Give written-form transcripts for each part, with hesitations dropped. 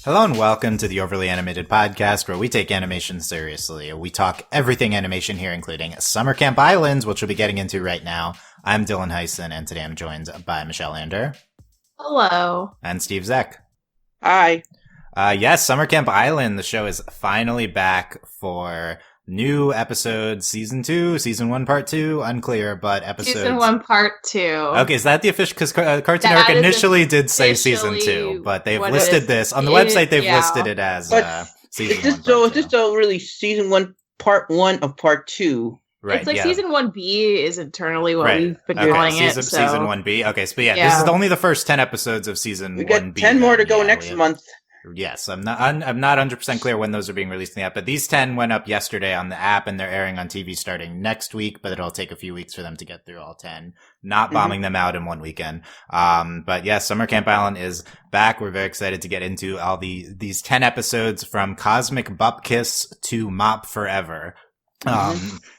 Hello and welcome to the Overly Animated Podcast, where we take animation seriously. We talk everything animation here, including Summer Camp Islands, which we'll be getting into right now. I'm Dylan Hysen, and today I'm joined by Michelle Anderer. Hello. And Steve Zeck. Hi. Yes, Summer Camp Island, the show is finally back for new episodes, Season 2, Season 1, Part 2, unclear, but episodes... Season 1, Part 2. Okay, is that the official... Because Cartoon Network initially did say Season 2, but they've listed this. On the website, they've listed it as Season 1, Part 2. Is this still really Season 1, Part 1 of Part 2? Right, it's like Season 1B is internally what we've been calling it. Season 1B. Okay, so this is only the first 10 episodes of Season 1B. We got 10 more to go next month. Yes, I'm not 100% clear when those are being released in the app, but these 10 went up yesterday on the app, and they're airing on TV starting next week, but it'll take a few weeks for them to get through all 10, not bombing them out in one weekend. But yes, Summer Camp Island is back. We're very excited to get into all these 10 episodes from Cosmic Bupkiss to Mop Forever.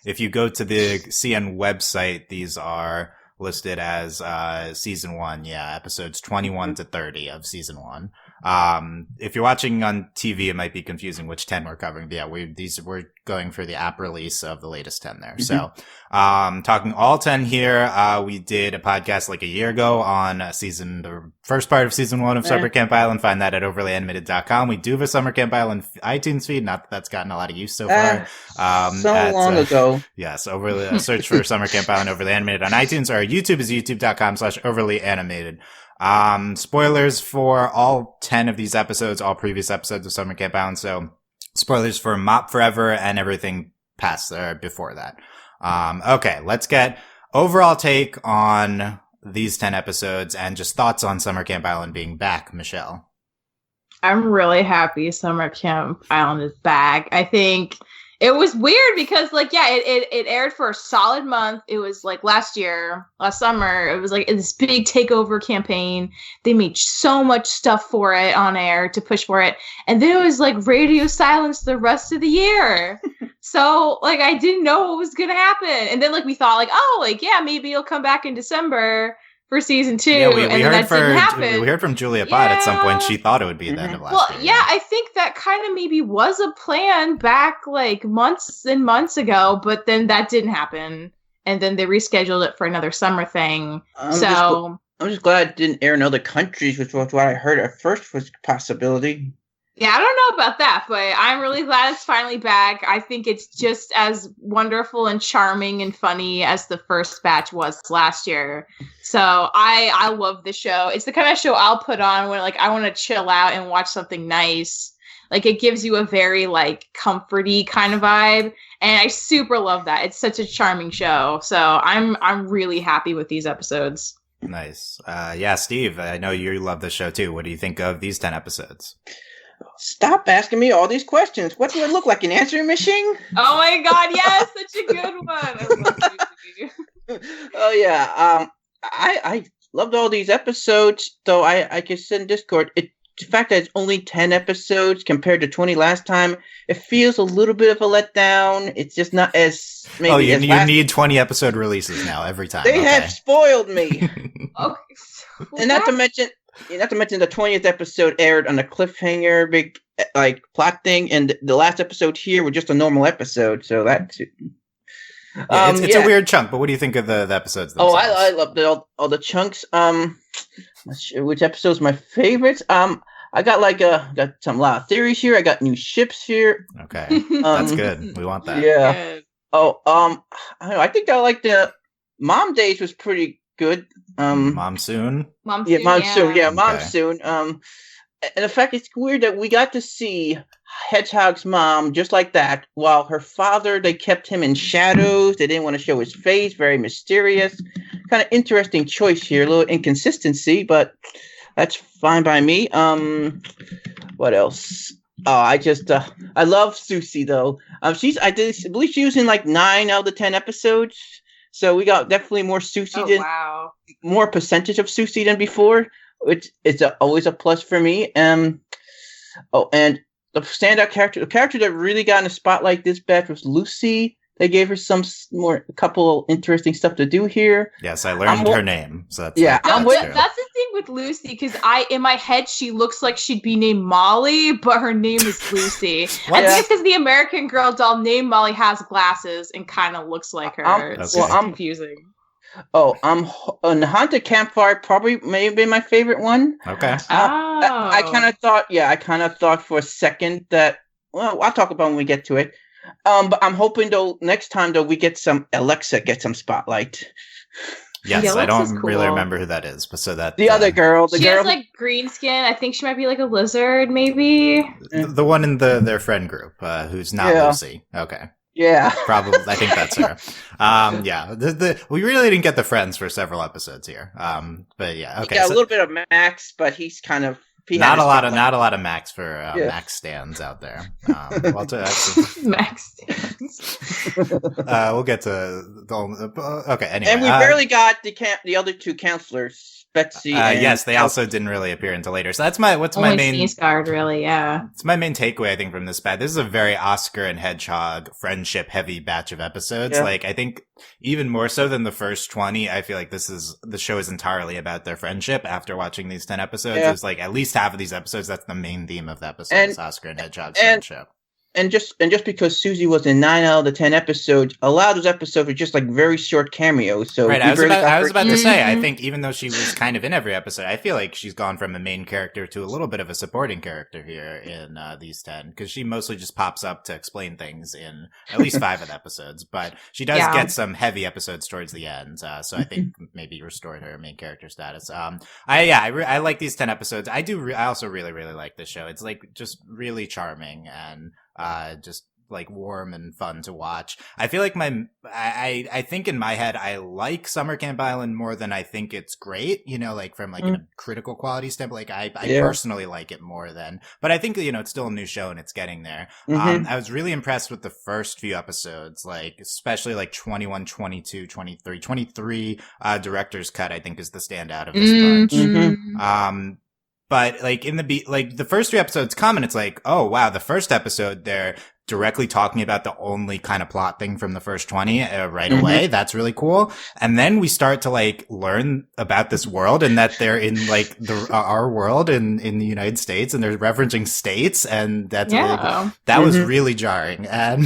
If you go to the CN website, these are listed as Season 1, episodes 21 to 30 of Season 1. If you're watching on TV, it might be confusing which 10 we're covering. But we're going for the app release of the latest 10 there. So, talking all 10 here, we did a podcast like a year ago on the first part of Season 1 of Summer Camp Island. Find that at overlyanimated.com. We do have a Summer Camp Island iTunes feed. Not that that's gotten a lot of use so far. Long ago. Yes, search for Summer Camp Island Overly Animated on iTunes, or our YouTube is youtube.com/overlyanimated. Spoilers for all 10 of these episodes, all previous episodes of Summer Camp Island. So spoilers for Mop Forever and everything past before that. Okay, let's get overall take on these 10 episodes and just thoughts on Summer Camp Island being back, Michelle. I'm really happy Summer Camp Island is back. I think it was weird because, it aired for a solid month. It was last summer. It was this big takeover campaign. They made so much stuff for it on air to push for it. And then it was radio silence the rest of the year. So, I didn't know what was going to happen. And then, we thought, maybe it'll come back in December for Season 2, we and that didn't happen. We heard from Julia Pott at some point. She thought it would be the end of last year. Well, I think that kind of maybe was a plan back months and months ago, but then that didn't happen, and then they rescheduled it for another summer thing. I'm just glad it didn't air in other countries, which was what I heard at first was a possibility. Yeah, I don't know about that, but I'm really glad it's finally back. I think it's just as wonderful and charming and funny as the first batch was last year. So I love the show. It's the kind of show I'll put on when I want to chill out and watch something nice. It gives you a very comforty kind of vibe, and I super love that. It's such a charming show. So I'm really happy with these episodes. Nice. Steve, I know you love the show too. What do you think of these 10 episodes? Stop asking me all these questions. What do I look like, an answering machine? Oh my god, yes, such a good one. I love Oh yeah, I loved all these episodes. Though I can send in Discord. The fact that it's only 10 episodes compared to 20 last time, it feels a little bit of a letdown. It's just not as maybe. You need 20 episode releases now every time. They have spoiled me. Okay, and not to mention the 20th episode aired on a cliffhanger, big plot thing, and the last episode here was just a normal episode. So that's it's a weird chunk. But what do you think of the episodes themselves? Oh, I loved all the chunks. Which episode's my favorites? I got a lot of theories here. I got new ships here. Okay, that's good. We want that. Yeah. Good. Oh, I don't know. I think the Mom Days was pretty good. Mom Soon. Monsoon. And in fact, it's weird that we got to see Hedgehog's mom just like that, while her father, they kept him in shadows. They didn't want to show his face. Very mysterious. Kind of interesting choice here. A little inconsistency, but that's fine by me. What else? Oh, I love Susie though. I believe she was in 9 out of the 10 episodes. So we got definitely more Susie more percentage of Susie than before, which is always a plus for me. And the standout character, the character that really got in the spotlight this batch was Lucy. They gave her a couple interesting stuff to do here. Yes, I learned her name. So that's that's the thing with with Lucy because in my head she looks like she'd be named Molly, but her name is Lucy. I think it's because the American Girl doll named Molly has glasses and kind of looks like her. It's confusing. On Haunted Campfire probably may have been my favorite one. Okay. I kind of thought for a second that, well, I'll talk about it when we get to it. But I'm hoping though next time though we get some Alexa get some spotlight. Yes, I don't really remember who that is, but so that the other girl, she has like green skin. I think she might be like a lizard, maybe. The one in their friend group, who's not Lucy. Okay. Yeah, probably. I think that's her. We really didn't get the friends for several episodes here. But yeah, okay. Yeah, a little bit of Max, but he's kind of not a lot of Max for Max stands out there. Max stands. We'll get to okay. Anyway, and we barely got the other two counselors. Betsy. Yes, they also didn't really appear until later. So that's my main Sneezguard, really, yeah. It's my main takeaway, I think, from this batch. This is a very Oscar and Hedgehog friendship heavy batch of episodes. Yeah. Like, I think even more so than the first 20, I feel like the show is entirely about their friendship after watching these 10 episodes. Yeah. It's like at least half of these episodes, that's the main theme of the episode, is Oscar and Hedgehog's friendship. And just because Susie was in 9 out of the 10 episodes, a lot of those episodes were just like very short cameos. So right, I was about to say, I think even though she was kind of in every episode, I feel like she's gone from a main character to a little bit of a supporting character here in these 10, because she mostly just pops up to explain things in at least 5 of the episodes. But she does get some heavy episodes towards the end, so I think maybe restored her main character status. I like these 10 episodes. I also really, really like this show. It's like just really charming and just like warm and fun to watch. I feel like I think in my head, I like Summer Camp Island more than I think it's great, like from like a critical quality standpoint. Like I personally like it more than, but I think, it's still a new show and it's getting there. I was really impressed with the first few episodes, like especially like 21, 22, 23, 23, director's cut, I think is the standout of this bunch. But like the first 3 episodes come and it's like, oh wow, the first episode they're directly talking about the only kind of plot thing from the first 20 right away. That's really cool. And then we start to like learn about this world and that they're in like our world in the United States and they're referencing states, and that's that was really jarring. And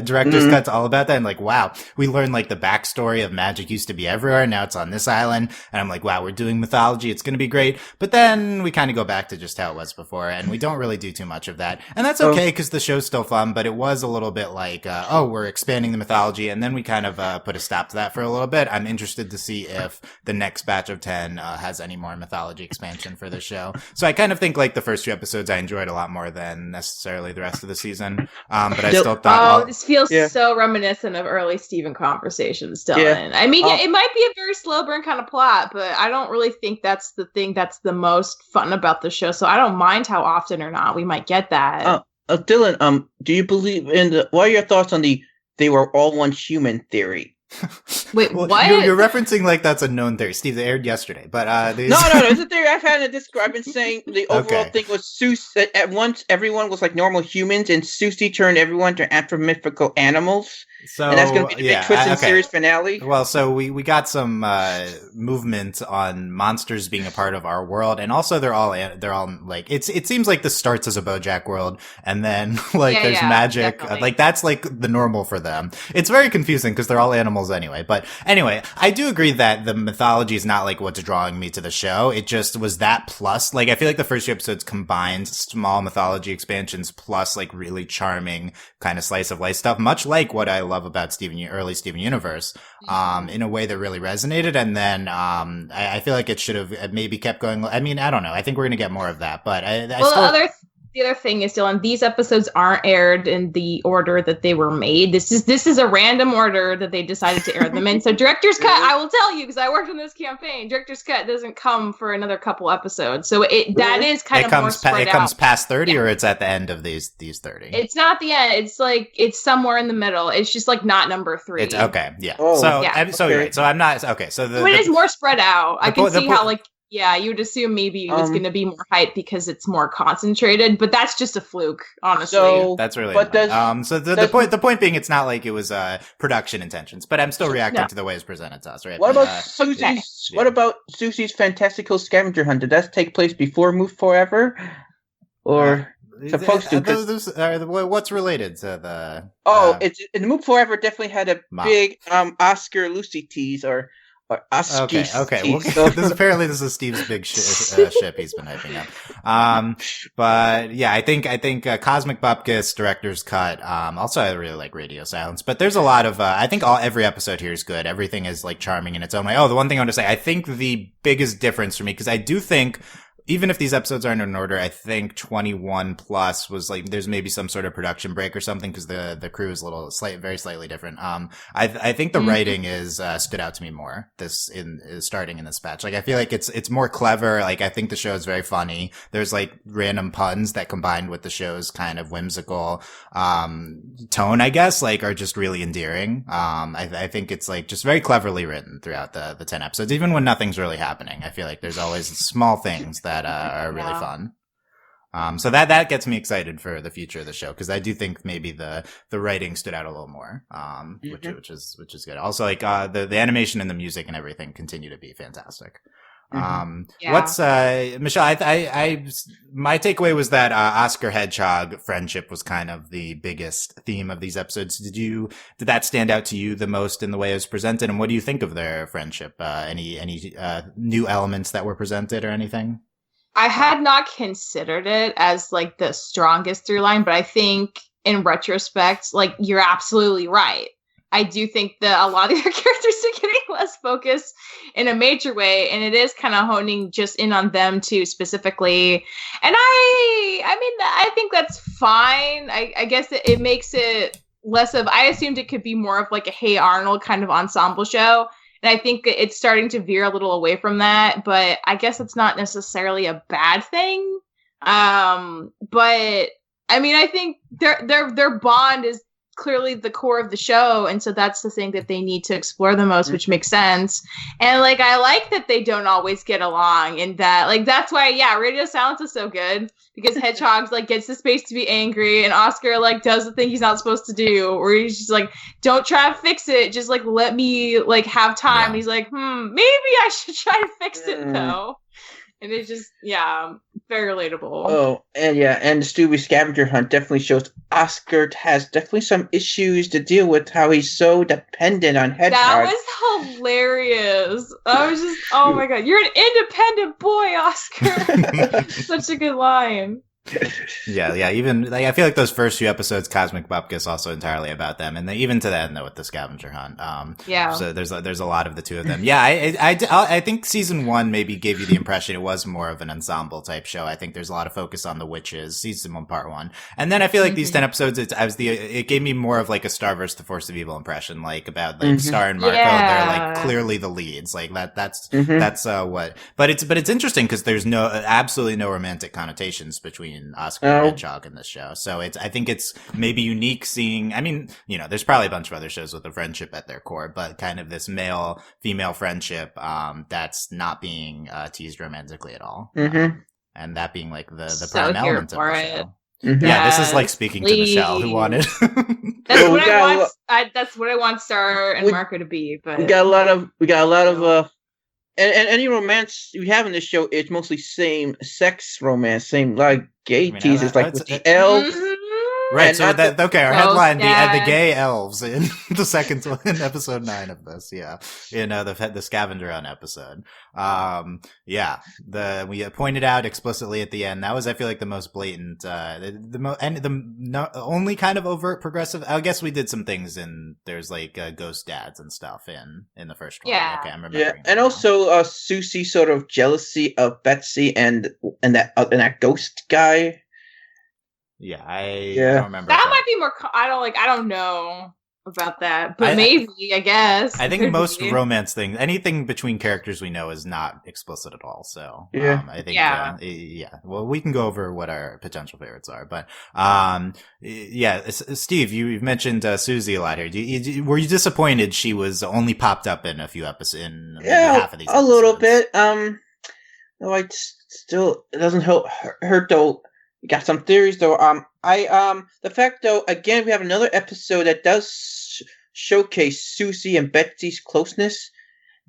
director's cut's all about that. And like, wow, we learn like the backstory of magic used to be everywhere. Now it's on this island. And I'm like, wow, we're doing mythology. It's going to be great. But then we kind of go back to just how it was before, and we don't really do too much of that. And that's okay because the show's still fun. But it was a little bit like, we're expanding the mythology, and then we kind of put a stop to that for a little bit. I'm interested to see if the next batch of 10 has any more mythology expansion for the show. So I kind of think like the first 2 episodes I enjoyed a lot more than necessarily the rest of the season. But I still thought... this feels so reminiscent of early Steven conversations, Dylan. Yeah. I mean, it might be a very slow burn kind of plot, but I don't really think that's the thing that's the most fun about the show. So I don't mind how often or not we might get that. Dylan, do you believe in what are your thoughts on they were all one human theory? Wait, what? You're referencing like that's a known theory. Steve, they aired yesterday, but No, it's a theory I've had I've been saying the overall thing was at once everyone was like normal humans, and Susie turned everyone to anthropomorphical animals. So and that's going to be the big twist in series finale. Well, so we got some movement on monsters being a part of our world, and also they're all like it seems like this starts as a BoJack world, and then like there's magic, like that's like the normal for them. It's very confusing because they're all animals anyway. But anyway, I do agree that the mythology is not like what's drawing me to the show. It just was that plus like I feel like the first 2 episodes combined small mythology expansions plus like really charming kind of slice of life stuff, much like what I love about early Steven Universe, in a way that really resonated. And then, I feel like it should have maybe kept going. I mean, I don't know. I think we're going to get more of that, but the other thing is, Dylan, these episodes aren't aired in the order that they were made. This is a random order that they decided to air them in. So director's cut, I will tell you, because I worked on this campaign, director's cut doesn't come for another couple episodes. So that is kind of more spread out. It comes past 30 or it's at the end of these 30? It's not the end. It's like, it's somewhere in the middle. It's just like not number 3. It's okay. Yeah. So you're right. So I'm not, okay. So it is more spread out. I can see how like, Yeah, you would assume maybe it was going to be more hype because it's more concentrated, but that's just a fluke, honestly. So that's really but so the point being, it's not like it was production intentions, but I'm still reacting to the way it's presented to us, right? What about Susie's? What about Susie's fantastical scavenger hunt? Did that take place before Move Forever, or supposed to? What's related to the? It's in Move Forever. Definitely had a big Oscar Lucy tease or Oscar. Okay. Well, this is Steve's big ship he's been hyping up. But yeah, I think Cosmic Bupkiss director's cut. Also, I really like Radio Silence, but there's a lot of. I think every episode here is good. Everything is like charming in its own way. Oh, the one thing I want to say, I think the biggest difference for me, because I do think, even if these episodes aren't in order, I think 21 plus was like, there's maybe some sort of production break or something, because the crew is very slightly different. I think the writing stood out to me more starting in this batch. Like, I feel like it's more clever. Like, I think the show is very funny. There's like random puns that, combined with the show's kind of whimsical tone, I guess, like, are just really endearing. I think it's like just very cleverly written throughout the 10 episodes, even when nothing's really happening. I feel like there's always small things that are really fun. So that gets me excited for the future of the show, because I do think maybe the writing stood out a little more, which is good. Also, like the animation and the music and everything continue to be fantastic. What's Michelle? I my takeaway was that Oscar Hedgehog friendship was kind of the biggest theme of these episodes. Did that stand out to you the most in the way it was presented, and what do you think of their friendship? Any new elements that were presented or anything? I had not considered it as like the strongest through line, but I think in retrospect, like, you're absolutely right. I do think that a lot of your characters are getting less focus in a major way, and it is kind of honing just in on them too specifically. And I think that's fine. I guess it makes it less of, I assumed it could be more of like a Hey Arnold kind of ensemble show. And I think it's starting to veer a little away from that, but I guess it's not necessarily a bad thing. But I mean, I think their bond is clearly the core of the show, and so that's the thing that they need to explore the most, which makes sense. And like, I like that they don't always get along, and that, like, that's why Radio Silence is so good, because Hedgehogs like gets the space to be angry, and Oscar like does the thing he's not supposed to do, or he's just like, don't try to fix it, just like let me like have time. And he's like, maybe I should try to fix it though. And it's just, very relatable. Oh, and the Stewie scavenger hunt definitely shows Oscar has definitely some issues to deal with, how he's so dependent on Hedgehog. That was hilarious. I was just, oh my god, you're an independent boy, Oscar. Such a good line. Yeah. Even like, I feel like those first few episodes, Cosmic Bupkiss, also entirely about them, and even to the end though with the scavenger hunt. So there's a lot of the two of them. Yeah, I think season 1 maybe gave you the impression it was more of an ensemble type show. I think there's a lot of focus on the witches, season 1, part 1, and then I feel like these 10 episodes, it gave me more of like a Star vs. the Force of Evil impression, like about like Star and Marco. They're like clearly the leads, like that's what. But it's interesting because there's absolutely no romantic connotations between Oscar and Hedgehog in this show. So I think it's maybe unique seeing, I mean, there's probably a bunch of other shows with a friendship at their core, but kind of this male-female friendship, that's not being teased romantically at all. And that being like the prime element of the show. Yeah, this is like speaking to Michelle, who wanted. That's what I want Star and Marco to be. But we got a lot of and any romance we have in this show, it's mostly same sex romance, same like gay teases, like with the elves. Right, so our headline, the gay elves in the second one, in episode 9 of this, in the scavenger hunt episode. We pointed out explicitly at the end, that was, I feel like, the most blatant, only kind of overt progressive. I guess we did some things there's like ghost dads and stuff in the first one. Yeah. Okay, I'm remembering. And also Susie sort of jealousy of Betsy and that ghost guy. Yeah, I don't remember. That might be more. I don't know about that, but maybe, I guess. I think most romance things, anything between characters we know, is not explicit at all. So I think well, we can go over what our potential favorites are, but Steve, you've mentioned Susie a lot here. Were you disappointed she was only popped up in a few episodes, in half of these episodes? A little bit. No, still it doesn't hurt though. We got some theories though. The fact though, again, we have another episode that does showcase Susie and Betsy's closeness,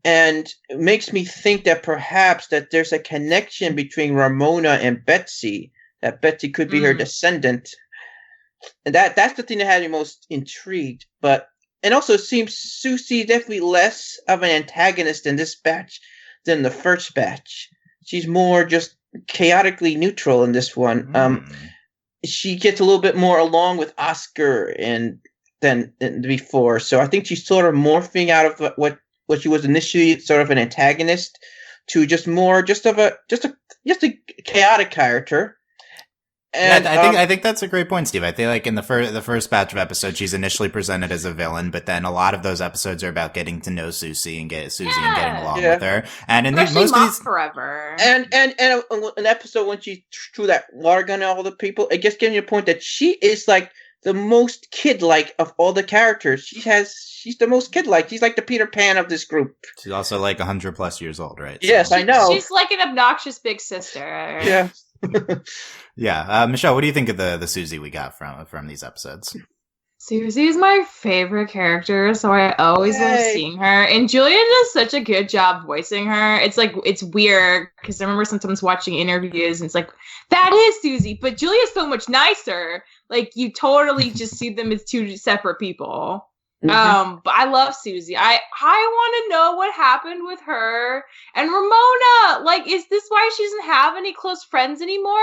and it makes me think that perhaps that there's a connection between Ramona and Betsy. That Betsy could be her descendant, and that's the thing that had me most intrigued. But and also, it seems Susie definitely less of an antagonist in this batch than the first batch. She's more just chaotically neutral in this one. She gets a little bit more along with Oscar than before. So I think she's sort of morphing out of what she was initially sort of an antagonist to just a chaotic character. And, I think that's a great point, Steve. I feel like in the first batch of episodes, she's initially presented as a villain, but then a lot of those episodes are about getting to know Susie and getting along with her. And in most of these, Forever, and an episode when she threw that water gun at all the people, it just gave me a point that she is like the most kid-like of all the characters. She's the most kid-like. She's like the Peter Pan of this group. She's also like 100+ years old, right? Yes, I know. She's like an obnoxious big sister. Yeah. Yeah. Michelle, what do you think of the Susie we got from these episodes? Susie is my favorite character, so I always love seeing her. And Julia does such a good job voicing her. It's like, it's weird, because I remember sometimes watching interviews, and it's like, that is Susie, but Julia's so much nicer. Like, you totally just see them as two separate people. But I love Susie. I want to know what happened with her and Ramona. Like, is this why she doesn't have any close friends anymore?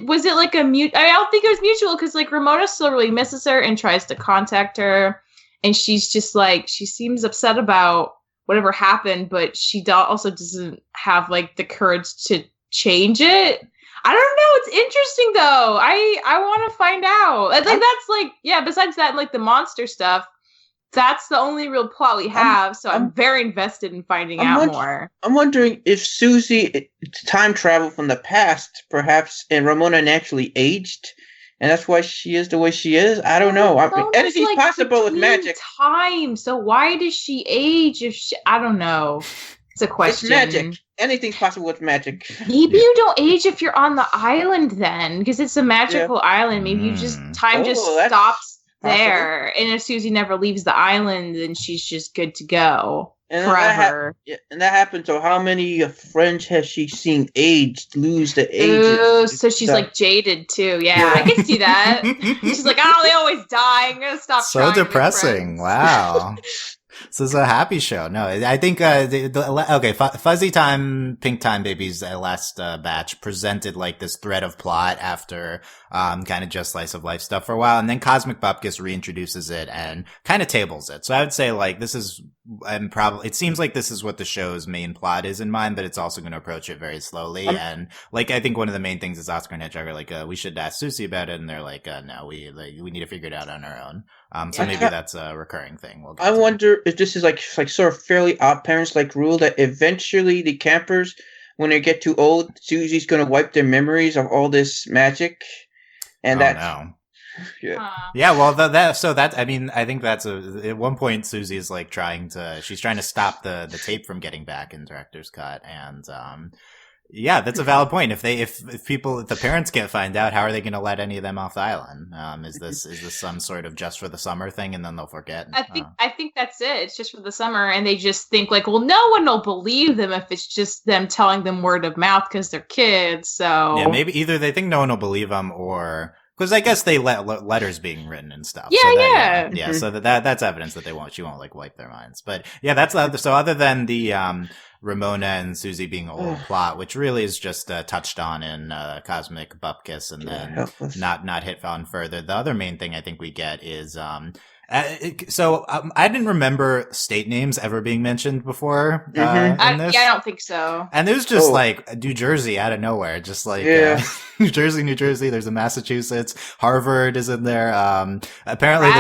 Was it like a I don't think it was mutual, because like Ramona still really misses her and tries to contact her, and she's just like, she seems upset about whatever happened, but she also doesn't have like the courage to change it. I don't know. It's interesting though. I want to find out. Like that's like, yeah. Besides that, like the monster stuff. That's the only real plot we have, so I'm very invested in finding out more. I'm wondering if Susie time traveled from the past, perhaps, and Ramona naturally aged, and that's why she is the way she is. I don't know. I mean, anything's like possible with magic. Time, so why does she age? I don't know. It's a question. It's magic. Anything's possible with magic. Maybe you don't age if you're on the island, then, because it's a magical island. Maybe you just stops there, and if Susie never leaves the island, then she's just good to go forever. And that happened. So how many friends has she seen lose the age? Oh, so she's like jaded too. Yeah, I can see that. She's like, oh, they always die. I'm gonna stop. So depressing. Wow. This is a happy show. No, I think, Fuzzy Time, Pink Time Babies, last batch presented like this thread of plot after, kind of just slice of life stuff for a while. And then Cosmic Bupkiss reintroduces it and kind of tables it. So I would say like this is, it seems like this is what the show's main plot is in mind, but it's also going to approach it very slowly. And like, I think one of the main things is Oscar and Hedgehog are like, we should ask Susie about it. And they're like, no, we need to figure it out on our own. So maybe that's a recurring thing. I wonder if this is like sort of fairly odd parents like rule that eventually the campers, when they get too old, Susie's going to wipe their memories of all this magic, and no. Yeah. Well, I mean, I think that's at one point Susie is like she's trying to stop the tape from getting back in director's cut, and yeah, that's a valid point. If the parents can't find out, how are they going to let any of them off the island? Is this some sort of just for the summer thing, and then they'll forget? I think that's it. It's just for the summer, and they just think like, well, no one will believe them if it's just them telling them word of mouth because they're kids. So yeah, maybe either they think no one will believe them, or because I guess they let letters being written and stuff. Yeah. So that's evidence that she won't like wipe their minds. But yeah, that's so. Other than the Ramona and Susie being a whole plot, which really is just touched on in Cosmic Bupkiss, and then not hit on further. The other main thing I think we get is I didn't remember state names ever being mentioned before. In this. I don't think so. And there's just like New Jersey out of nowhere, just like New Jersey. There's a Massachusetts. Harvard is in there. Apparently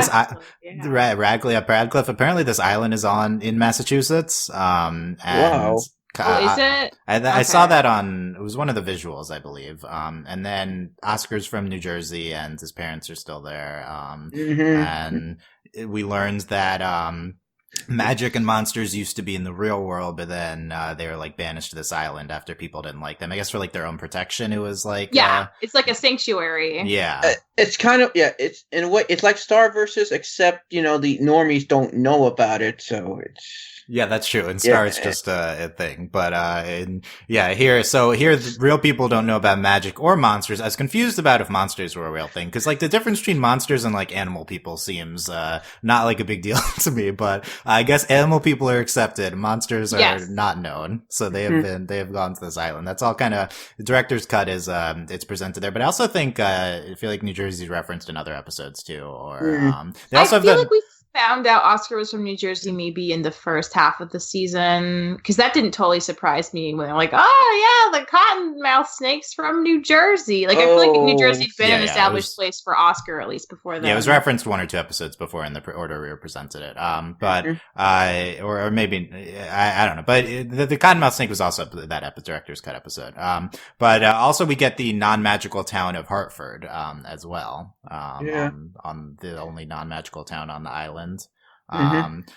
Radcliffe. Apparently this island is in Massachusetts. And wow. Is it? I saw that it was one of the visuals, I believe. And then Oscar's from New Jersey and his parents are still there. And we learned that, magic and monsters used to be in the real world, but then they were like banished to this island after people didn't like them. I guess for like their own protection, it was like it's like a sanctuary. Yeah, it's kind of it's in a way it's like Star Versus, except the normies don't know about it, so it's. Yeah, that's true. And Star is just a thing. But, here the real people don't know about magic or monsters. I was confused about if monsters were a real thing. Cause like the difference between monsters and like animal people seems, not like a big deal to me. But I guess animal people are accepted. Monsters are not known. So they have gone to this island. That's all kind of, the director's cut is, it's presented there. But I also think, I feel like New Jersey's referenced in other episodes too. Or, they also have like we found out Oscar was from New Jersey maybe in the first half of the season, because that didn't totally surprise me when they're like, oh yeah, the cottonmouth snake's from New Jersey. Like I feel like New Jersey's been an established place for Oscar at least before that. Yeah, it was referenced 1 or 2 episodes before in the order we were presented it. Or maybe I don't know, but the cottonmouth snake was also that director's cut episode. But also we get the non-magical town of Hartford as well. On the only non-magical town on the island.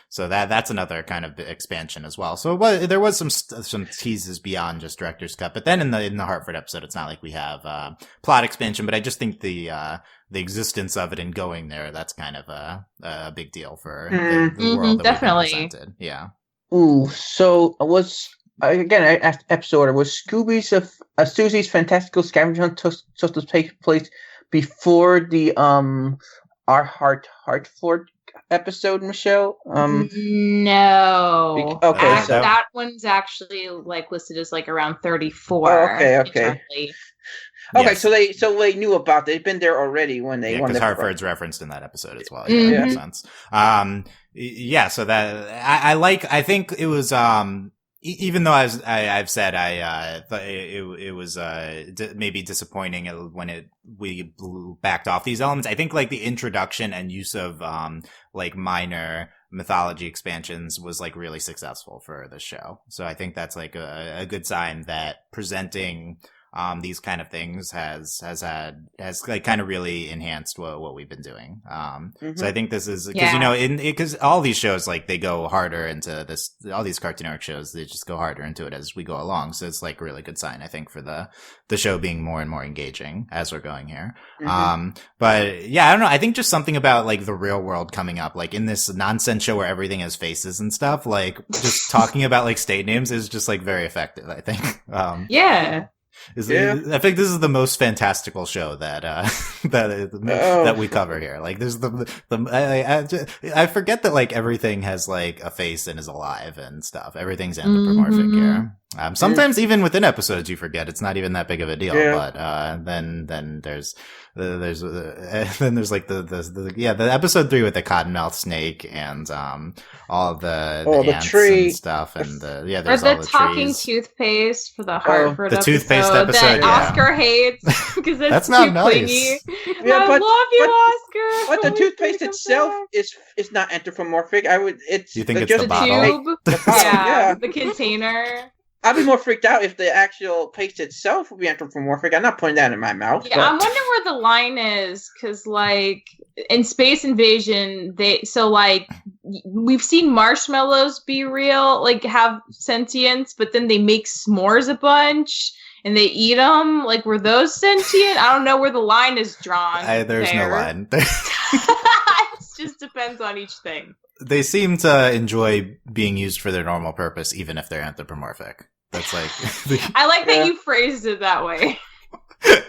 So that's another kind of expansion as well. So there was some teases beyond just director's cut, but then in the Hartford episode, it's not like we have plot expansion. But I just think the existence of it and going there, that's kind of a big deal for the world that we've been presented. Yeah. Ooh, so again, I asked episode order. Was Susie's fantastical scavenger hunt supposed to take place before the Hartford episode, Michelle? No. Okay, so that one's actually like listed as like around 34. Okay. Internally. Okay, so they knew about it. They've been there already when they won. Because Hartford's referenced in that episode as well. Yeah, that makes sense. So that I think it was even though I've said I thought it was maybe disappointing when we backed off these elements. I think like the introduction and use of like minor mythology expansions was like really successful for the show. So I think that's like a good sign that presenting these kind of things has like kind of really enhanced what we've been doing. So I think this is because because all these shows like they go harder into this, all these Cartoon Network shows, they just go harder into it as we go along. So it's like a really good sign, I think, for the show being more and more engaging as we're going here. But yeah, I don't know. I think just something about like the real world coming up, like in this nonsense show where everything has faces and stuff, like just talking about like state names is just like very effective, I think. I think this is the most fantastical show that that we cover here. Like, there's I forget that like everything has like a face and is alive and stuff. Everything's anthropomorphic here. Sometimes even within episodes you forget it's not even that big of a deal. But then there's like the episode 3 with the cottonmouth snake and all the ants tree and stuff and there's all the talking trees. Toothpaste for the Hartford the toothpaste episode that Oscar hates because that's too not clingy. Nice. I love you, Oscar. But the toothpaste itself is not anthropomorphic. You think it's just the bottle? Tube? The container. I'd be more freaked out if the actual paste itself would be anthropomorphic. I'm not putting that in my mouth. Yeah, I'm wondering where the line is, because like in Space Invasion, we've seen marshmallows be real, like have sentience, but then they make s'mores a bunch and they eat them. Like, were those sentient? I don't know where the line is drawn. There's no line. It just depends on each thing. They seem to enjoy being used for their normal purpose, even if they're anthropomorphic. That's like I like that you phrased it that way. I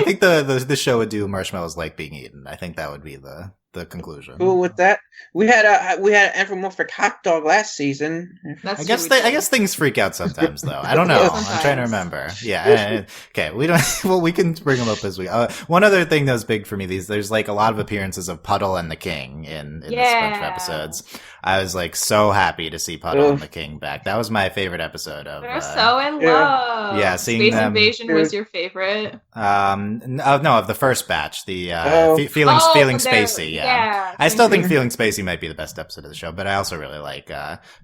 think the show would do marshmallows like being eaten. I think that would be the conclusion. Cool with that. We had an anthropomorphic hot dog last season. I guess things freak out sometimes, though. I don't know. I'm trying to remember. Yeah. Okay. We don't. Well, we can bring them up as we. One other thing that was big for me. There's like a lot of appearances of Puddle and the King in this bunch of episodes. I was like so happy to see Puddle and the King back. That was my favorite episode of. They're so in love. Yeah, seeing Space them. Invasion was your favorite. No, of the first batch, the feeling spacey. Yeah. I still think Feeling Spacey might be the best episode of the show, but I also really like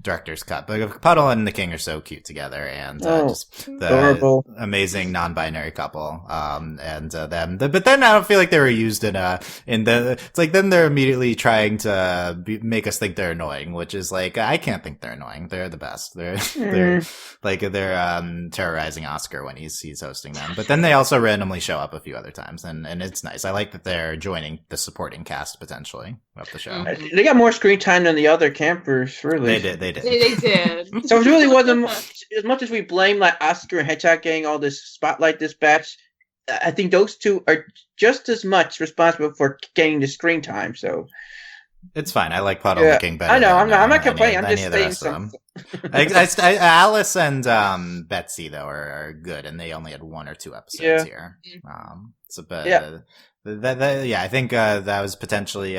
Director's Cut. But Puddle and the King are so cute together, and just the adorable, amazing non-binary couple. And them. But then I don't feel like they were used in it's like then they're immediately trying to make us think they're annoying, which is like I can't think they're annoying. They're the best. They're terrorizing Oscar when he's hosting them. But then they also randomly show up a few other times, and it's nice. I like that they're joining the supporting cast potentially of the show. They got more screen time than the other campers. Really, they did. So it really wasn't as much as we blame like Oscar and Hedgehog getting all this spotlight this batch. I think those two are just as much responsible for getting the screen time. So it's fine. I like Puddle and the King better. I know. I'm not complaining. I'm just saying something. Alice and Betsy though are good, and they only had 1 or 2 episodes here. I think that was potentially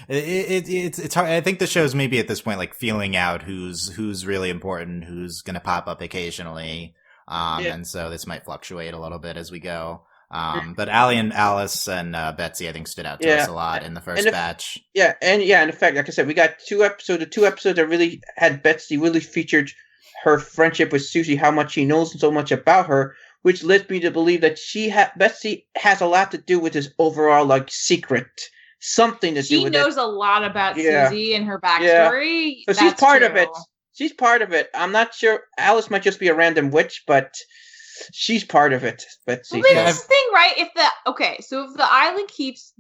it's hard. I think the show's maybe at this point like feeling out who's really important, who's going to pop up occasionally, and so this might fluctuate a little bit as we go. But Allie and Alice and Betsy, I think, stood out to us a lot in the first batch. And in fact, like I said, we got 2 episodes. The 2 episodes that really had Betsy really featured her friendship with Susie, how much she knows so much about her, which led me to believe that Betsy has a lot to do with this overall like secret, something to do with it. She knows a lot about Susie and her backstory. So she's part of it. She's part of it. I'm not sure. Alice might just be a random witch, but she's part of it. Betsy. Well, this thing, right? If the island keeps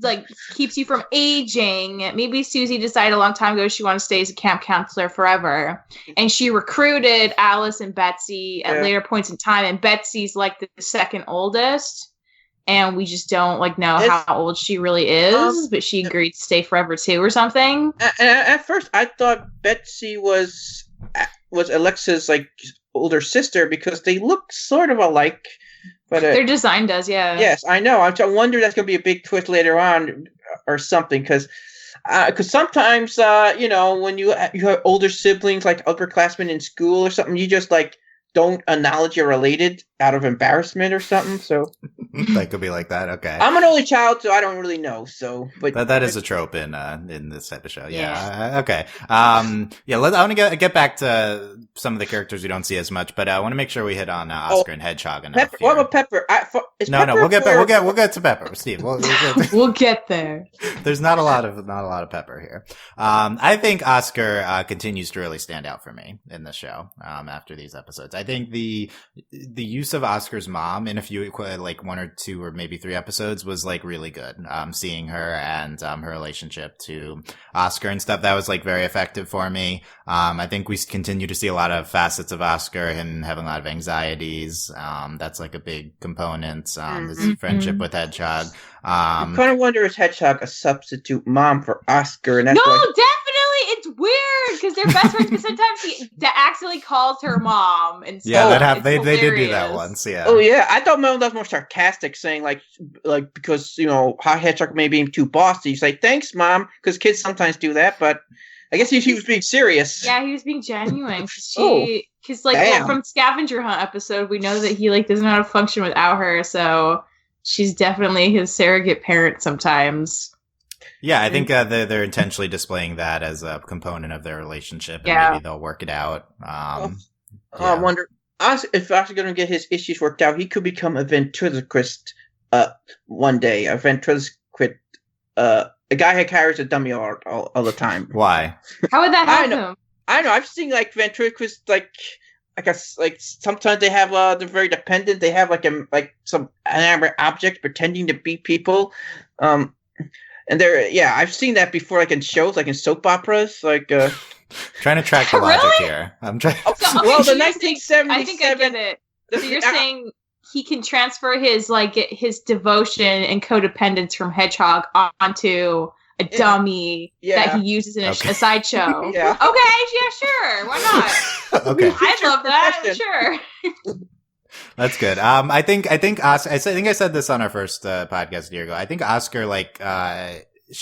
you from aging, maybe Susie decided a long time ago she wanted to stay as a camp counselor forever, and she recruited Alice and Betsy at later points in time. And Betsy's like the second oldest, and we just don't know how old she really is. But she agreed to stay forever too, or something. And at first, I thought Betsy was Alexa's older sister because they look sort of alike, but their design does, Yes, I know. I wonder that's going to be a big twist later on or something, because sometimes when you have older siblings like upperclassmen in school or something, you just don't acknowledge you're related out of embarrassment or something. So that could be like that. Okay, I'm an only child, so I don't really know. So, but that is a trope in this type of show. Okay. I want to get back to some of the characters we don't see as much, but I want to make sure we hit on Oscar and Hedgehog enough. What about Pepper? We'll get to Pepper, Steve. We'll get there. There's not a lot of Pepper here. I think Oscar continues to really stand out for me in the show after these episodes. I think the use of Oscar's mom in a few 1 or 2 or maybe 3 episodes was really good. Seeing her and her relationship to Oscar and stuff, that was very effective for me. I think we continue to see a lot of facets of Oscar, him having a lot of anxieties. That's a big component. His friendship with Hedgehog. I kind of wonder, is Hedgehog a substitute mom for Oscar? And that's definitely. It's weird because they're best friends, but sometimes he accidentally calls her mom. And that happened. They did do that once. Yeah. Oh yeah, I thought Mel was more sarcastic, saying because how Hedgehog may be too bossy. You say thanks, mom, because kids sometimes do that. But I guess he was being serious. Yeah, he was being genuine. Because from Scavenger Hunt episode, we know that he doesn't know how to function without her. So she's definitely his surrogate parent sometimes. Yeah, I think they're intentionally displaying that as a component of their relationship, and maybe they'll work it out. I wonder if Oscar's going to get his issues worked out. He could become a ventriloquist one day. A ventriloquist, a guy who carries a dummy all the time. Why? How would that happen? I know. I've seen ventriloquists I guess sometimes they have they're very dependent. They have some inanimate object pretending to be people. And I've seen that before, in shows, in soap operas, trying to track the logic here. I'm trying. The 1977. I think I get it. So you're saying he can transfer his devotion and codependence from Hedgehog onto a dummy that he uses in a sideshow. Yeah. Okay, sure. Why not? Okay. I love that. Sure. That's good. I think Oscar, I think I said this on our first podcast a year ago. I think Oscar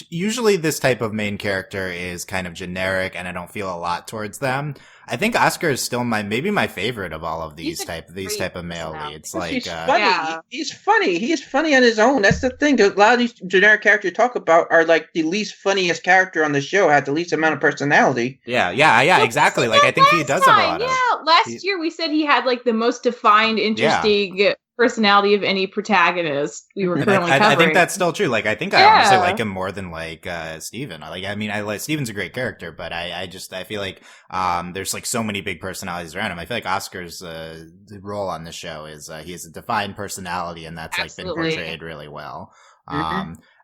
usually this type of main character is kind of generic and I don't feel a lot towards them. I think Oscar is still maybe my favorite of all of these type of male leads. Like, he's funny. Yeah. He's funny. He's funny on his own. That's the thing. A lot of these generic characters you talk about are like the least funniest character on the show, had the least amount of personality. Yeah, exactly. Like, I think he does have a lot of. Yeah, last year we said he had like the most defined, interesting personality of any protagonist we were currently covering. I think that's still true. Like, I think I honestly like him more than like Steven. Like, I mean, Steven's a great character, but I feel like there's like so many big personalities around him. I feel like Oscar's role on the show is he has a defined personality, and that's like been portrayed really well.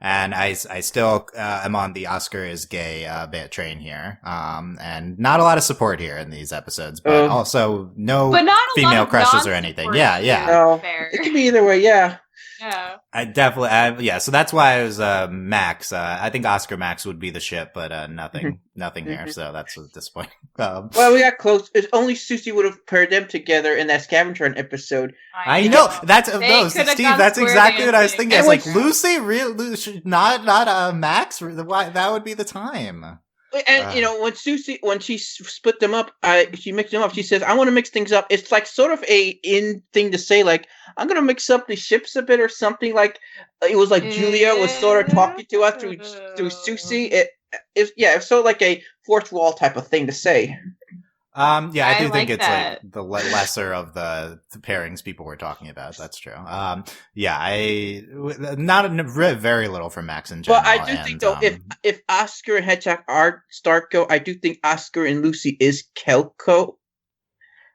And I still am on the Oscar is gay bit train here. And not a lot of support here in these episodes, but also no female crushes or anything. Yeah. No, it can be either way. Yeah. Yeah. I definitely, so that's why I was Max. I think Oscar Max would be the ship, but nothing here. So that's disappointing. Well, we got close. It's only Susie would have paired them together in that scavenger hunt episode. I know. That's Steve. That's exactly what I was thinking. I was like, Lucy, not Max. Why that would be the time. And when she split them up, she mixed them up. She says, "I want to mix things up." It's like sort of a in thing to say, like, "I'm going to mix up the ships a bit" or something. Like it was like Julia was sort of talking to us through Susie. It's sort of like a fourth wall type of thing to say. I do think it's like the lesser of the pairings people were talking about. That's true. Very little from Max in general. But I do think though, if Oscar and Hedgehog are Starko, I do think Oscar and Lucy is Kelko.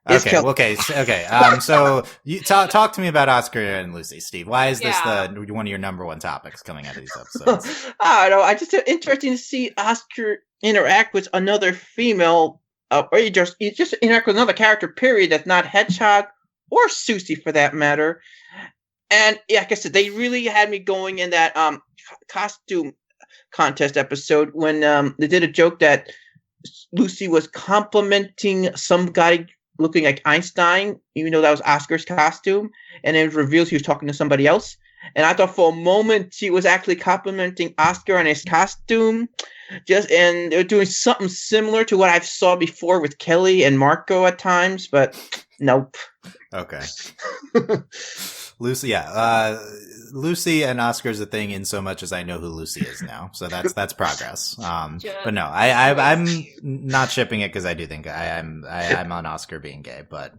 Okay. So you talk to me about Oscar and Lucy, Steve. Why is this one of your number one topics coming out of these episodes? I don't know. I just interesting to see Oscar interact with another female. Or you just interact with another character, period, that's not Hedgehog or Susie for that matter. And like I said, they really had me going in that costume contest episode when they did a joke that Lucy was complimenting some guy looking like Einstein, even though that was Oscar's costume, and it was revealed he was talking to somebody else. And I thought for a moment she was actually complimenting Oscar on his costume. And they're doing something similar to what I've saw before with Kelly and Marco at times, but nope. Okay. Lucy, Lucy and Oscar's a thing in so much as I know who Lucy is now, so that's progress. But no, I'm not shipping it because I do think I'm on Oscar being gay, but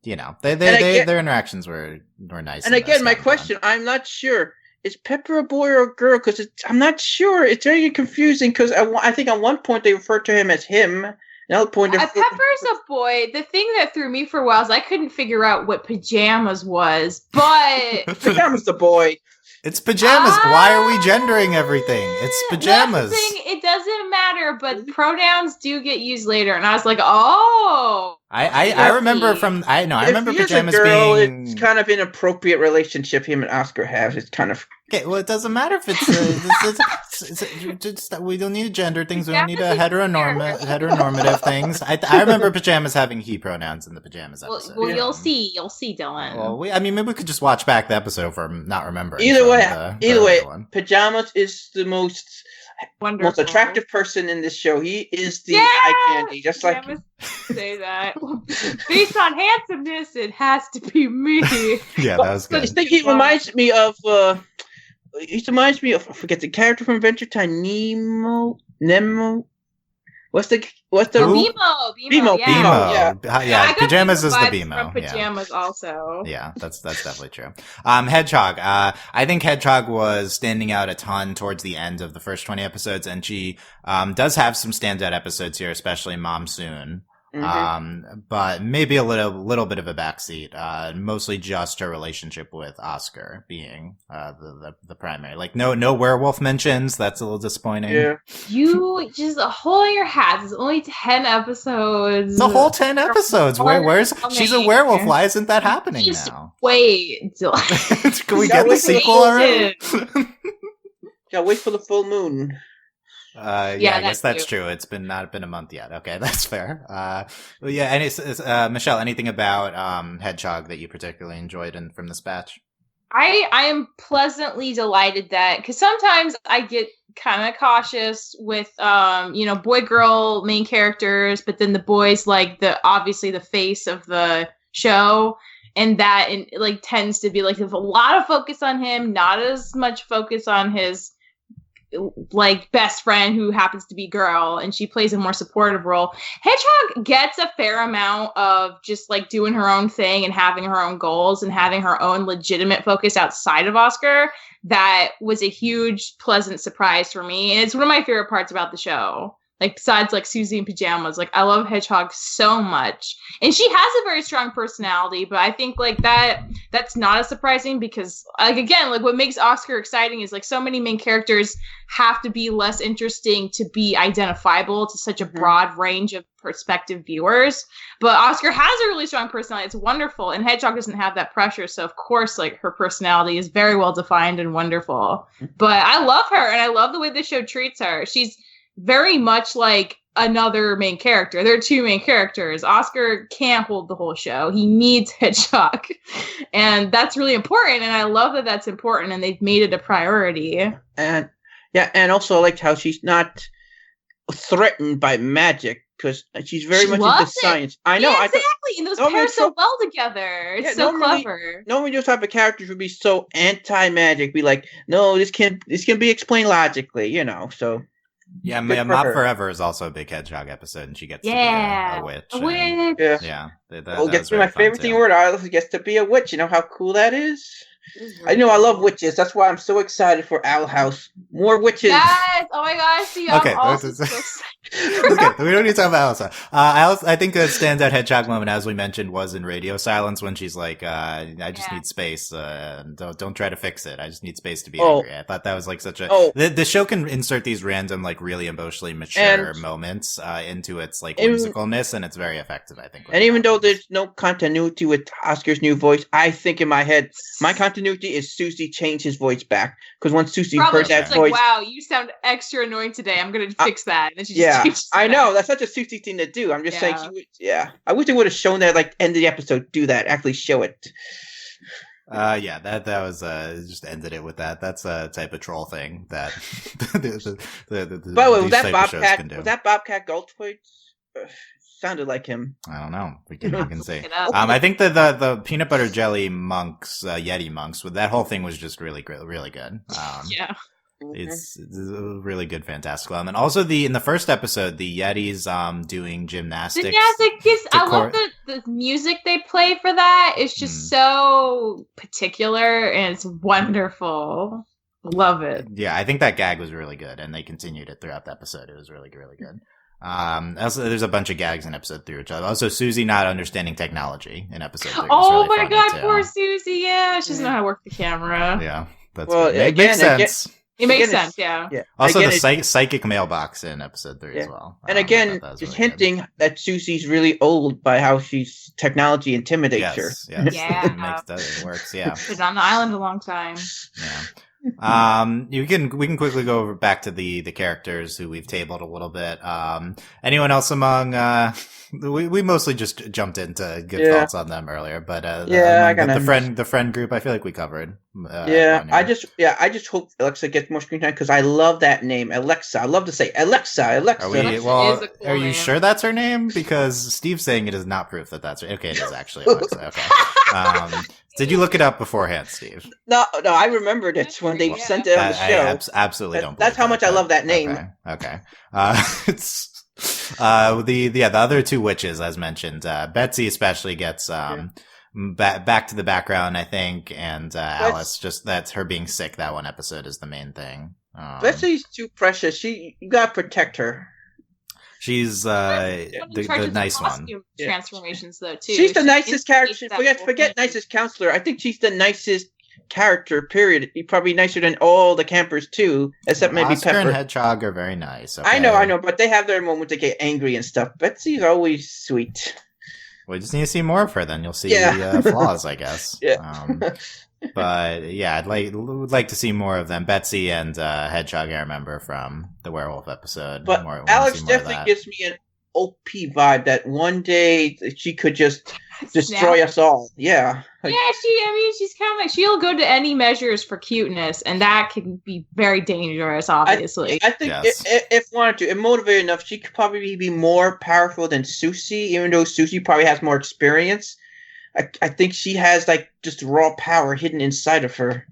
their interactions were nice. And again, my question, I'm not sure. Is Pepper a boy or a girl? Because I'm not sure. It's very confusing because I think at one point they referred to him as him. Another point, Pepper's a boy. The thing that threw me for a while is I couldn't figure out what pajamas was, but pajamas the boy. It's pajamas. Why are we gendering everything? It's pajamas. That's the thing. It doesn't matter, but pronouns do get used later, and I was like, oh. I remember I remember pajamas being. It's kind of inappropriate relationship him and Oscar have. It's kind of. Okay, well, it doesn't matter if it's we don't need gender things. We don't need a heteronormative things. I remember pajamas having he pronouns in the pajamas episode. Well, you'll see, Dylan. Well, maybe we could just watch back the episode if I'm not remembering. Either way, pajamas is the most attractive person in this show. He is the eye candy, just like. Say that. Based on handsomeness, it has to be me. Yeah, that was good. He reminds me of. He reminds me of. I forget the character from Adventure Time. Nemo. What's the Bimo. Yeah, pajamas is the Bimo. From pajamas also. Yeah, that's definitely true. Hedgehog. I think Hedgehog was standing out a ton towards the end of the first 20 episodes, and she does have some standout episodes here, especially Mom Soon. But maybe a little bit of a backseat. Mostly just her relationship with Oscar being the primary. Like no werewolf mentions. That's a little disappointing. Yeah. You just a hole in your hat. It's only 10 episodes. The whole 10 episodes. Where's she's a werewolf? Why isn't that happening now? Wait. Can we get the sequel already? Yeah, wait for the full moon. I guess that's true. It's not been a month yet. Okay, that's fair. And Michelle, anything about Hedgehog that you particularly enjoyed from this batch? I am pleasantly delighted that because sometimes I get kind of cautious with boy girl main characters, but then the boys like obviously the face of the show, and that like tends to be like there's a lot of focus on him, not as much focus on his like best friend who happens to be girl, and she plays a more supportive role. Hedgehog gets a fair amount of just like doing her own thing and having her own goals and having her own legitimate focus outside of Oscar. That was a huge pleasant surprise for me, and it's one of my favorite parts about the show. Like besides like Susie in pajamas, like I love Hedgehog so much, and she has a very strong personality. But I think like that's not as surprising because like again, like what makes Oscar exciting is like so many main characters have to be less interesting to be identifiable to such a broad range of prospective viewers. But Oscar has a really strong personality; it's wonderful, and Hedgehog doesn't have that pressure. So of course, like her personality is very well defined and wonderful. But I love her, and I love the way the show treats her. She's very much like another main character. There are two main characters. Oscar can't hold the whole show. He needs Hedgehog. And that's really important. And I love that that's important. And they've made it a priority. And and also I liked how she's not threatened by magic because she's very much into science. I know. Yeah, exactly. And those pair so well together. It's so clever. Normally those type of characters would be so anti-magic. Be like, no, this can be explained logically, so. Yeah, Mop Forever is also a big Hedgehog episode, and she gets to be a witch. A witch. Yeah. Gets to be my favorite thing word. I gets to be a witch. You know how cool that is? I know I love witches. That's why I'm so excited for Owl House. More witches. Yes. Oh my gosh. See, okay. I'm also so excited. Okay, we don't need to talk about Alice. I think a standout Hedgehog moment, as we mentioned, was in Radio Silence when she's like, I just need space. Don't try to fix it. I just need space to be angry. I thought that was like such a... The show can insert these random, like really emotionally mature moments into its like whimsicalness, and it's very effective, I think. And even though there's no continuity with Oscar's new voice, I think in my head, my continuity is Susie changed his voice back. Because once Susie heard that voice... like, wow, you sound extra annoying today. I'm going to fix that. And then she just I know. That's such a Susie thing to do. I'm just saying. I wish they would have shown that, like, end of the episode. Do that. Actually show it. That was just ended it with that. That's a type of troll thing that. By the way, was that Bobcat Goldthwait? Sounded like him. I don't know. We can see. I think the peanut butter jelly monks, Yeti monks, that whole thing was just really good. It's a really good, fantastical element. Also, in the first episode, the Yetis doing gymnastics. I love the music they play for that. It's just so particular and it's wonderful. Love it. Yeah, I think that gag was really good, and they continued it throughout the episode. It was really, really good. Also, there's a bunch of gags in episode 3, which also Susie not understanding technology in episode 3. Oh really my god, poor Susie! Yeah, she doesn't know how to work the camera. Yeah, makes sense. It makes sense, yeah. Also, again, the psychic mailbox in episode 3 as well. And again, just really hinting that Susie's really old by how she's technology intimidates her. Yes. Yeah, it works. Yeah, been on the island a long time. Yeah. We can quickly go back to the characters who we've tabled a little bit. Anyone else among we mostly just jumped into good thoughts on them earlier, but the friend group I feel like we covered. I just hope Alexa gets more screen time because I love that name, Alexa. I love to say Alexa. Are you sure that's her name? Because Steve's saying it is not proof that that's her. Okay, it is actually Alexa. Okay. Did you look it up beforehand, Steve? No, I remembered it when they sent it on the show. I absolutely don't. That's how much I love that name. Okay. It's the other two witches, as mentioned. Betsy especially gets back to the background, I think, and Alice that's her being sick. That one episode is the main thing. Betsy's too precious. You gotta protect her. She's the nice one. Transformations though too. She's the nicest character. Forget nicest counselor. I think she's the nicest character. Period. Probably nicer than all the campers too, except maybe Oscar Pepper and Hedgehog are very nice. Okay? I know, but they have their moment to get angry and stuff. Betsy's always sweet. We just need to see more of her. Then you'll see flaws, I guess. But I'd like to see more of them. Betsy and Hedgehog, I remember from the werewolf episode. But Alex definitely gives me an OP vibe that one day she could just destroy us all. Yeah. Yeah, she's kind of like, she'll go to any measures for cuteness, and that can be very dangerous, obviously. I think if wanted to, if motivated enough, she could probably be more powerful than Susie, even though Susie probably has more experience. I think she has like just raw power hidden inside of her.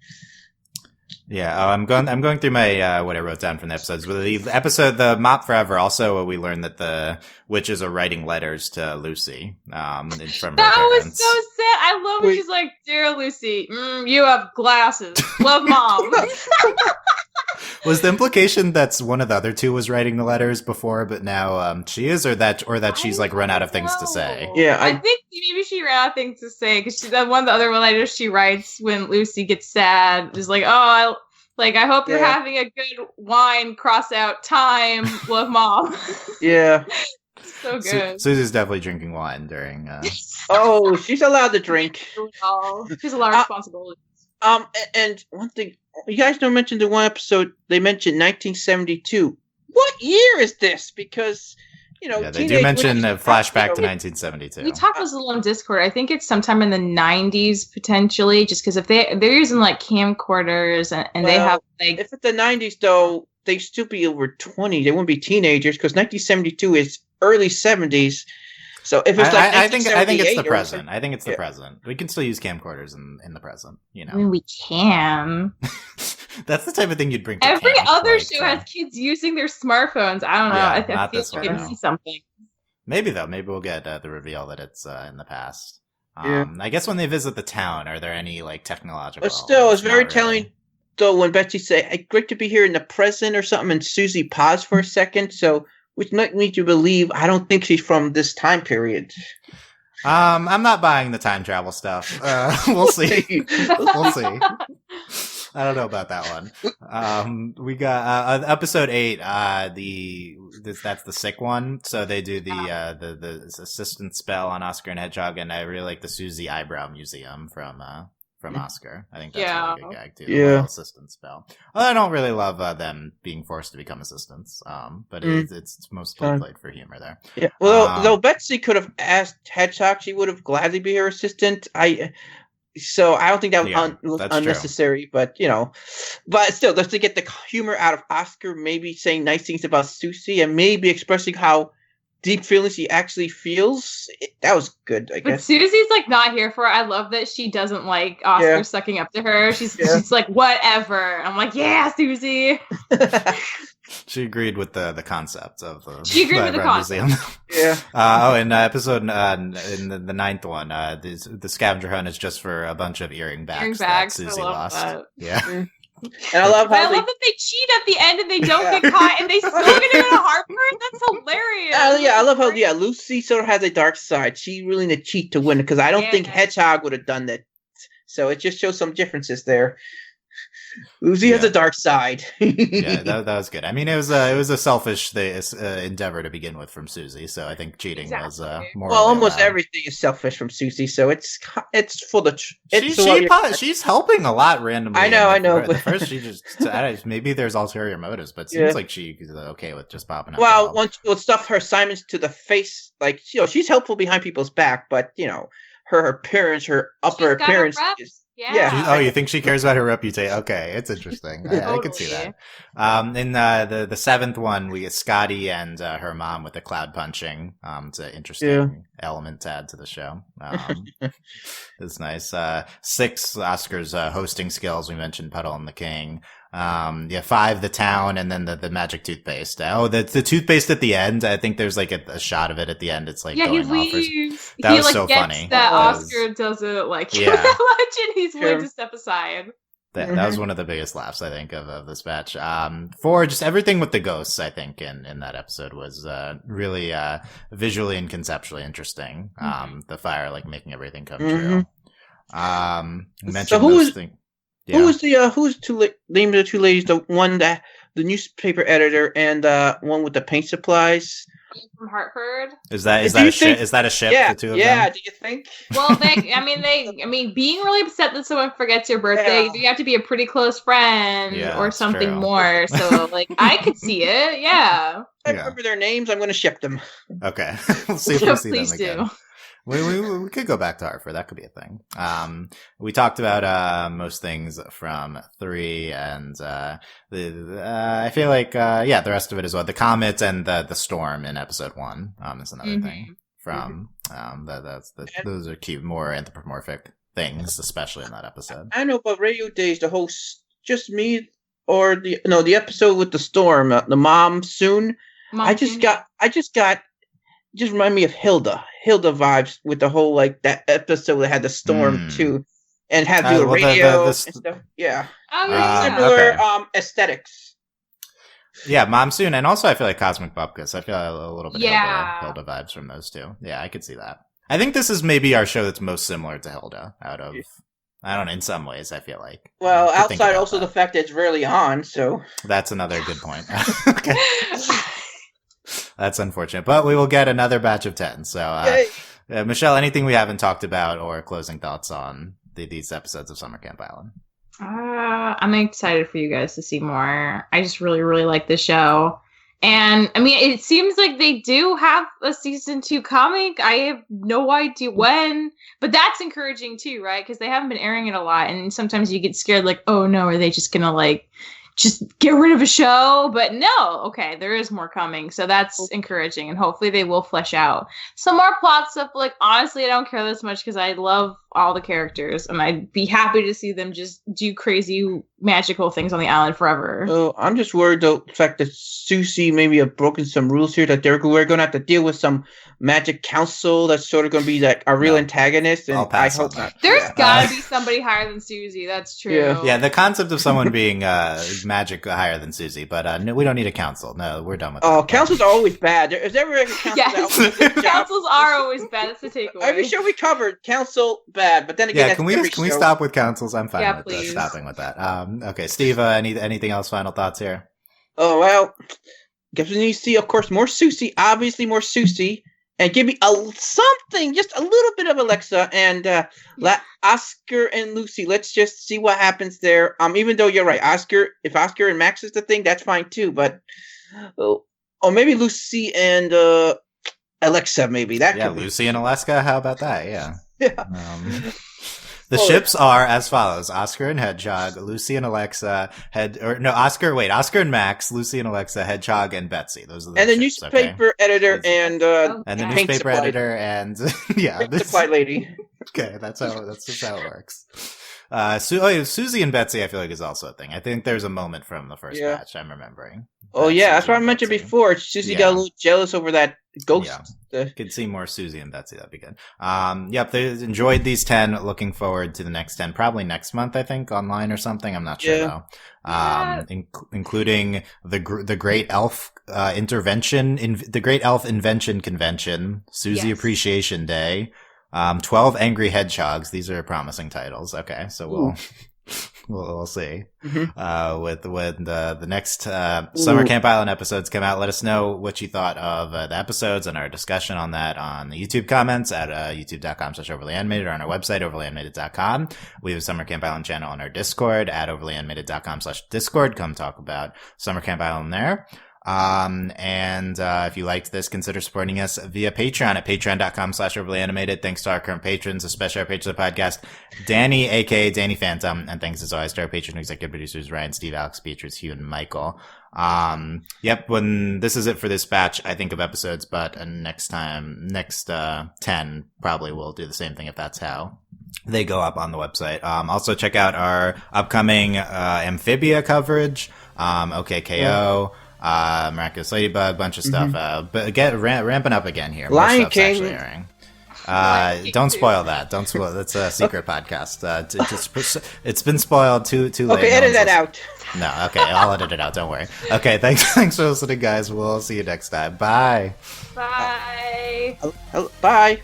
Yeah, I'm going through my what I wrote down from the episodes. But the episode, the Mop Forever, also we learned that the witches are writing letters to Lucy from her parents. That was so sad. I love when she's like, "Dear Lucy, you have glasses. Love, Mom." Was the implication that's one of the other two was writing the letters before, but now she is, or that she's like run out of things to say? Yeah, I think maybe she ran out of things to say because one of the other letters she writes when Lucy gets sad is like, "Oh, I hope you're having a good wine. Cross out time. Love, Mom." Yeah. So good. Susie's definitely drinking wine during. Oh, she's allowed to drink. She's a lot of responsibility. And one thing you guys don't mention the one episode they mentioned 1972. What year is this? Because they do mention a flashback to 1972. We talked about this a little on Discord. I think it's sometime in the 90s potentially, just because if they're using like camcorders and they have like, if it's the 90s though, they still be over 20. They wouldn't be teenagers because 1972 is early 70s. So if it's like I think it's the present. I think it's the present. We can still use camcorders in the present. I mean, we can. That's the type of thing you'd bring to every camp, other show has kids using their smartphones. I don't know. Yeah, I feel like I see something. Maybe though. Maybe we'll get the reveal that it's in the past. I guess when they visit the town, are there any like technological? But still, it's very telling. Though when Betsy say, "Great to be here in the present" or something, and Susie paused for a second, so. Which might me to believe I don't think she's from this time period. I'm not buying the time travel stuff. We'll see. We'll see. I don't know about that one. We got episode 8. That's the sick one. So they do the assistant spell on Oscar and Hedgehog, and I really like the Susie Eyebrow Museum from Oscar. I think that's a really good gag too. Yeah, assistant spell. Well, I don't really love them being forced to become assistants. But it's mostly played for humor there. Yeah. Well, though Betsy could have asked Hedgehog, she would have gladly be her assistant. So I don't think that was unnecessary. True. But still, just to get the humor out of Oscar, maybe saying nice things about Susie and maybe expressing how deep feelings she actually feels. That was good, I guess. But Susie's like not here for it. I love that she doesn't like Oscar sucking up to her. She's like, whatever. I'm like, yeah, Susie. She agreed with the concept of the She agreed with the concept. Yeah. In episode in the 9th one, the scavenger hunt is just for a bunch of earring bags that Susie lost. That. Yeah. And I love that they cheat at the end and they don't get caught and they still get it in a heartburn. That's hilarious. I love how Lucy sort of has a dark side. She really need to cheat to win because I don't think Hedgehog would have done that. So it just shows some differences there. Lucy has a dark side. Yeah, that was good. I mean, it was a selfish endeavor to begin with from Susie. So I think cheating was more. Well, almost everything is selfish from Susie. So it's for the. She's helping a lot randomly. I know. But first, she just maybe there's ulterior motives, but it seems like she's okay with just popping up. Well, once we'll stuff her assignments to the face, like she's helpful behind people's back, but her appearance, her upper appearance is. Yeah. You think she cares about her reputation? Okay, it's interesting. I can see that. In the 7th one, we get Scotty and her mom with the cloud punching. It's an interesting element to add to the show. It's nice. 6, Oscar's hosting skills. We mentioned Puddle and the King. 5, the town, and then the magic toothpaste. The toothpaste at the end. I think there's like a shot of it at the end. It's like going off. That was so funny. That Oscar doesn't like him that much, and he's willing to step aside. That was one of the biggest laughs I think of this batch. 4, just everything with the ghosts. I think in that episode was really visually and conceptually interesting. The fire like making everything come true. Mentioned those things. Yeah. Who's the name of the two ladies? The one that the newspaper editor and one with the paint supplies from Hartford. Is that a ship? Is that a ship? Yeah, the two of them? Do you think? Well, being really upset that someone forgets your birthday, you have to be a pretty close friend or something more. So, I could see it. Yeah. I remember their names. I'm going to ship them. Okay, we'll see if we see them again. We could go back to Hartford. That could be a thing. We talked about most things from 3, and I feel like the rest of it as well. The comets and the storm in episode 1 is another thing from those are cute, more anthropomorphic things, especially in that episode. I know, but Radio Days, the host, just me, or the episode with the storm, the mom soon. Just remind me of Hilda vibes with the whole, like, that episode that had the storm too, and had the radio and stuff. Yeah, similar aesthetics. Yeah, Mom Soon, and also I feel like Cosmic Bupkiss. I feel a little bit of Hilda vibes from those two. Yeah, I could see that. I think this is maybe our show that's most similar to Hilda out of. I don't know. In some ways, I feel like. Well, outside also the fact that it's rarely on, so that's another good point. Okay. That's unfortunate, but we will get another batch of 10. So, Michelle, anything we haven't talked about or closing thoughts on these episodes of Summer Camp Island? I'm excited for you guys to see more. I just really, really like the show. And, I mean, it seems like they do have a season 2 coming. I have no idea when, but that's encouraging too, right? Because they haven't been airing it a lot, and sometimes you get scared, like, oh no, are they just gonna, like, just get rid of a show? But no, okay, there is more coming, so that's encouraging, and hopefully they will flesh out some more plot stuff. Like, honestly, I don't care this much because I love all the characters, and I'd be happy to see them just do crazy magical things on the island forever. Oh, I'm just worried though, the fact that Susie maybe have broken some rules here, that we're going to have to deal with some magic council that's sort of going to be like a real antagonist, and I hope not. There's gotta be somebody higher than Susie. That's true. Yeah, the concept of someone being magic higher than Susie, but no, we don't need a council. No, we're done with that. Oh, councils are always bad. Is there ever a council? Yes, councils are always bad. That's the takeaway. Every show we covered, council bad, but then again, can we stop with councils? I'm fine with stopping with that. Okay, Steve, anything else? Final thoughts here? Oh, well, guess we need to see, of course, more Susie. Obviously, more Susie. And give me something, just a little bit of Alexa, and let Oscar and Lucy. Let's just see what happens there. Even though you're right, if Oscar and Max is the thing, that's fine too. But maybe Lucy and Alexa, maybe that. Yeah, Lucy and Alaska. How about that? Yeah. The ships are as follows: Oscar and Hedgehog, Lucy and Alexa, Oscar and Max, Lucy and Alexa, Hedgehog and Betsy. Those are the ships, newspaper editor and the newspaper editor and supply lady. Okay, that's just how it works. Susie and Betsy, I feel like, is also a thing. I think there's a moment from the first batch I'm remembering. Oh yeah, that's what I mentioned before. Susie got a little jealous over that ghost. Yeah. Could see more Susie and Betsy. That'd be good. Yep, they enjoyed these 10. Looking forward to the next 10, probably next month, I think, online or something. I'm not sure though. Including the Great Elf intervention in the Great Elf Invention Convention, Susie Appreciation Day, 12 Angry Hedgehogs. These are promising titles. Okay, so we'll see. When the next Summer Camp Island episodes come out, let us know what you thought of the episodes and our discussion on that on the YouTube comments at youtube.com/overlyanimated or on our website, overlyanimated.com. We have a Summer Camp Island channel on our Discord at overlyanimated.com/Discord. Come talk about Summer Camp Island there. If you liked this, consider supporting us via Patreon at patreon.com/overlyanimated. Thanks to our current patrons, especially our patrons of the podcast, Danny, aka Danny Phantom, and thanks as always to our patron executive producers, Ryan, Steve, Alex, Beatrice, Hugh, and Michael. When this is it for this batch, I think, of episodes, but next 10 probably will do the same thing if that's how they go up on the website. Also check out our upcoming, Amphibia coverage, OKKO. Miraculous Ladybug, bunch of stuff. But ramping up again here. Lion King. Don't spoil that. Don't spoil. That's a secret podcast. It's been spoiled too late. Okay, edit that out. No, okay, I'll edit it out. Don't worry. Okay, thanks for listening, guys. We'll see you next time. Bye. Bye. Bye.